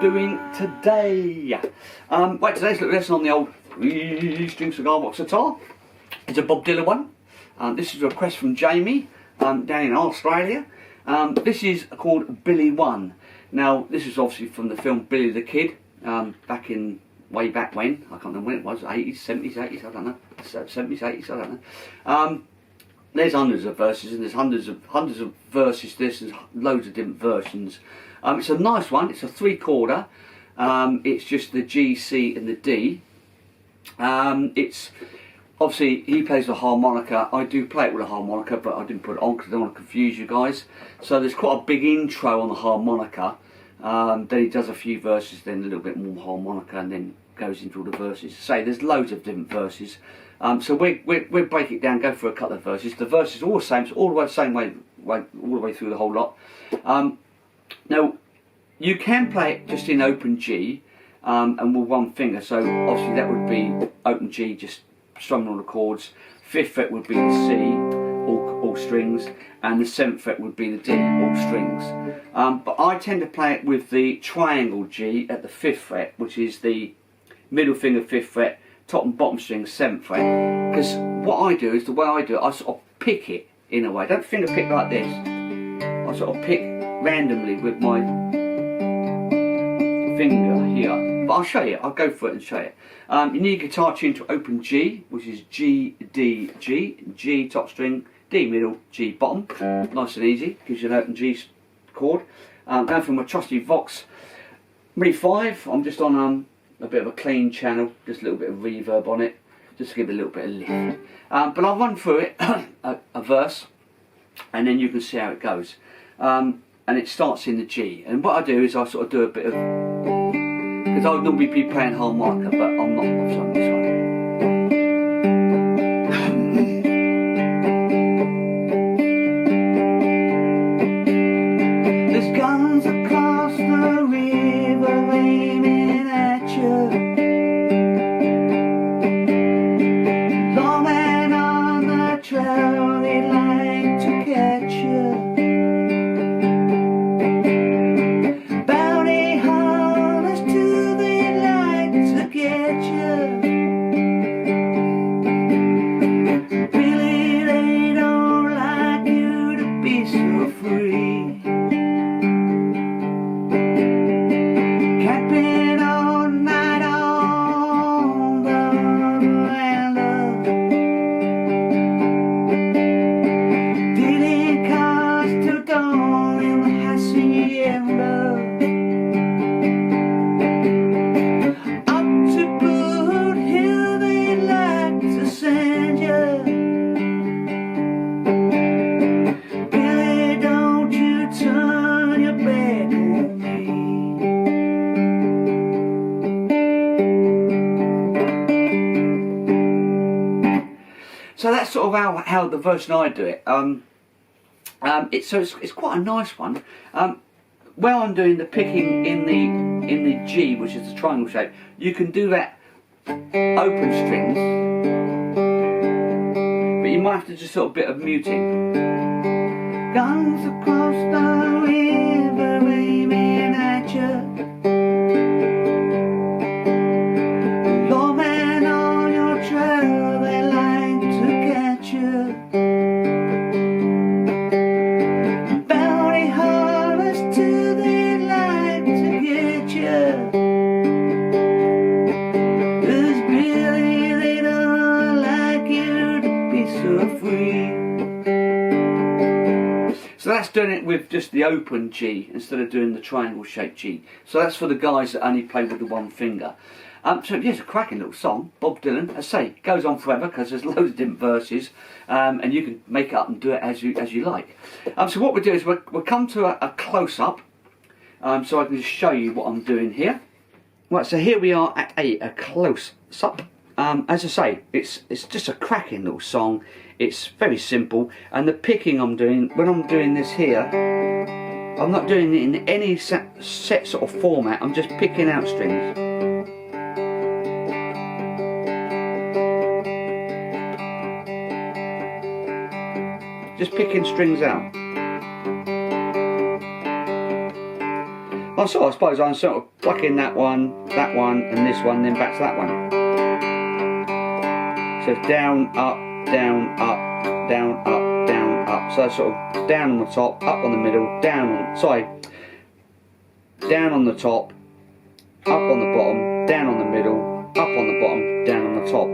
doing today? Right, today's little lesson on the old 3-string cigar box guitar. It's a Bob Dylan one. This is a request from Jamie down in Australia. This is called Billy One. Now, this is obviously from the film Billy the Kid, way back when. I can't remember when it was, 80s, 70s, 80s, I don't know. 70s, 80s, I don't know. There's hundreds of verses, and there's hundreds of verses. There's loads of different versions. It's a nice one. It's a 3/4. It's just the G, C, and the D. It's obviously he plays the harmonica. I do play it with a harmonica, but I didn't put it on because I don't want to confuse you guys. So there's quite a big intro on the harmonica. Then he does a few verses, then a little bit more harmonica, and then goes into all the verses. Say there's loads of different verses. So we'll break it down, go through a couple of verses. The verses are all the same, so all the way the same way, all the way through the whole lot. Now, you can play it just in open G and with one finger. So obviously that would be open G, just strumming all the chords. 5th fret would be the C, all strings, and the 7th fret would be the D, all strings. But I tend to play it with the triangle G at the 5th fret, which is the middle finger 5th fret, top and bottom string 7th fret. Because what I do is, the way I do it, I sort of pick it in a way. I don't finger pick like this. I sort of pick randomly with my finger here. But I'll show you. I'll go for it and show you. You need a guitar tune to open G, which is G, D, G. G top string, D middle, G bottom. Nice and easy. Gives you an open G chord. Going from my trusty Vox MIDI 5. I'm just on a bit of a clean channel, just a little bit of reverb on it, just to give it a little bit of lift. But I'll run through it, a verse, and then you can see how it goes. And it starts in the G. And what I do is I sort of do a bit of, because I would normally be playing harmonica, but I'm not, so on this one. There's guns across the river aiming at you. Lawmen on the trail, they like to catch you. Bounty hunters too, they like to get you. Really, they don't like you to be so free. Camping all night on the veranda, dealing cards till dawn in the hacienda. Up to Boot Hill they like to send you. Billy, don't you turn your back on me. So that's sort of how the version I do it. It's quite a nice one. Where I'm doing the picking in the G, which is the triangle shape, you can do that open strings, but you might have to just sort of bit of muting. Guns across the river aiming at you. Lawmen on your trail, they like to catch you. Bounty hunters too, they like to get you. 'Cause Billy, they don't like you to be so free. So that's doing it with just the open G instead of doing the triangle shaped G. So that's for the guys that only play with the one finger. So yeah, it's a cracking little song, Bob Dylan. As I say, it goes on forever because there's loads of different verses, and you can make it up and do it as you like. So what we'll do is we'll come to a close up, so I can just show you what I'm doing here. Right, so here we are at a close up. As I say, it's just a cracking little song. It's very simple, and the picking I'm doing, when I'm doing this here, I'm not doing it in any set sort of format. I'm just picking out strings. Just picking strings out. I suppose I'm sort of plucking that one, and this one, then back to that one. So it's down, up, down, up, down, up, down, up. So it's sort of down on the top, up on the middle, down on the top, up on the bottom, down on the middle, up on the bottom, down on the top.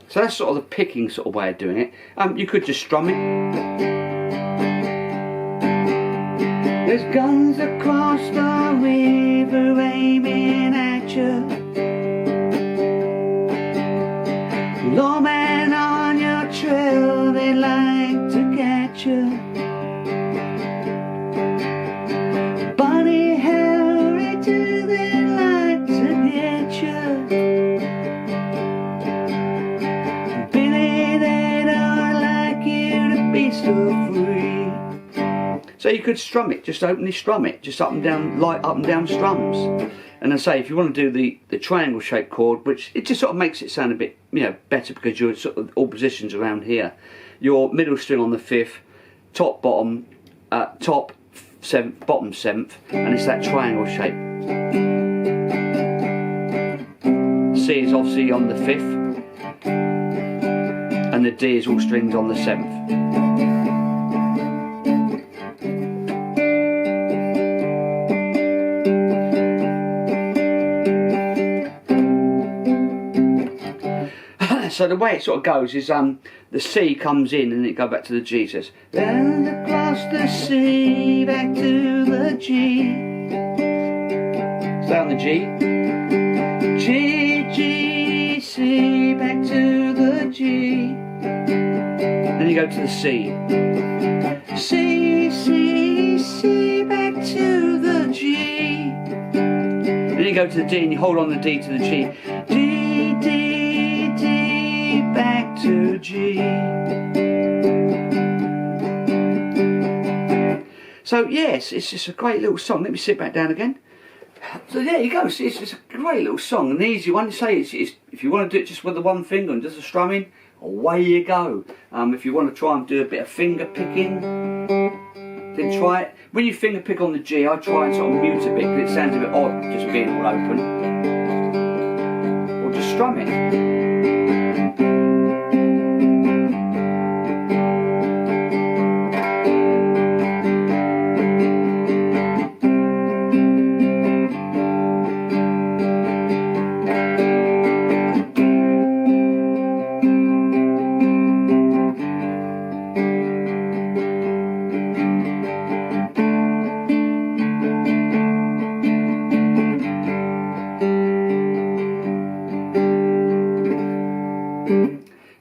So that's sort of the picking sort of way of doing it. You could just strum it. There's guns across the river aiming at you. Lawman on your trail, they like to catch you. Bunny Harry too, they like to get you. So you could strum it, just openly strum it, just up and down, light up and down strums. And I say, if you want to do the triangle shaped chord, which it just sort of makes it sound a bit, you know, better because you're sort of all positions around here. Your middle string on the 5th, top, bottom, top 7th, bottom 7th, and it's that triangle shape. C is obviously on the 5th, and the D is all strings on the 7th. So the way it sort of goes is the C comes in and it goes back to the G. Says and across the sea back to the G. Stay on the G. G G C back to the G. Then you go to the C. C C C back to the G. Then you go to the D and you hold on the D to the G. D D back to G. So yes, it's just a great little song. Let me sit back down again. So there you go. It's just a great little song, an easy one to say. It's, if you want to do it just with the one finger and just the strumming, away you go. If you want to try and do a bit of finger picking, then try it. When you finger pick on the G, I try and sort of mute a bit because it sounds a bit odd just being all open. Or just strum it.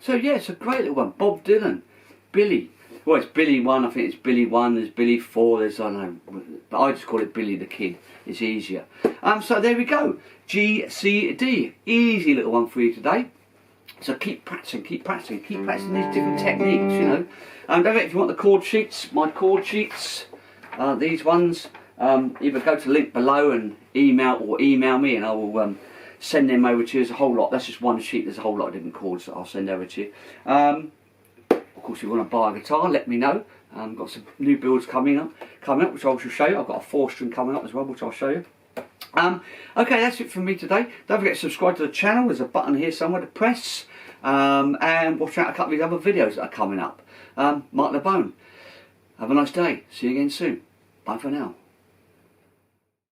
So yeah, it's a great little one. Bob Dylan, Billy. Well, it's Billy 1, I think it's Billy 1, there's Billy 4, there's, I don't know, but I just call it Billy the Kid. It's easier. So there we go. G, C, D. Easy little one for you today. So keep practicing these different techniques, you know. Don't forget, if you want the chord sheets, my chord sheets, these ones, either go to the link below and email me and I will send them over to you. There's a whole lot. That's just one sheet. There's a whole lot of different chords that I'll send over to you. Of course, if you want to buy a guitar, let me know. Got some new builds coming up, which I shall show you. I've got a 4-string coming up as well, which I'll show you. Okay, that's it from me today. Don't forget to subscribe to the channel. There's a button here somewhere to press. And watch out a couple of these other videos that are coming up. Marc Lebone. Have a nice day. See you again soon. Bye for now.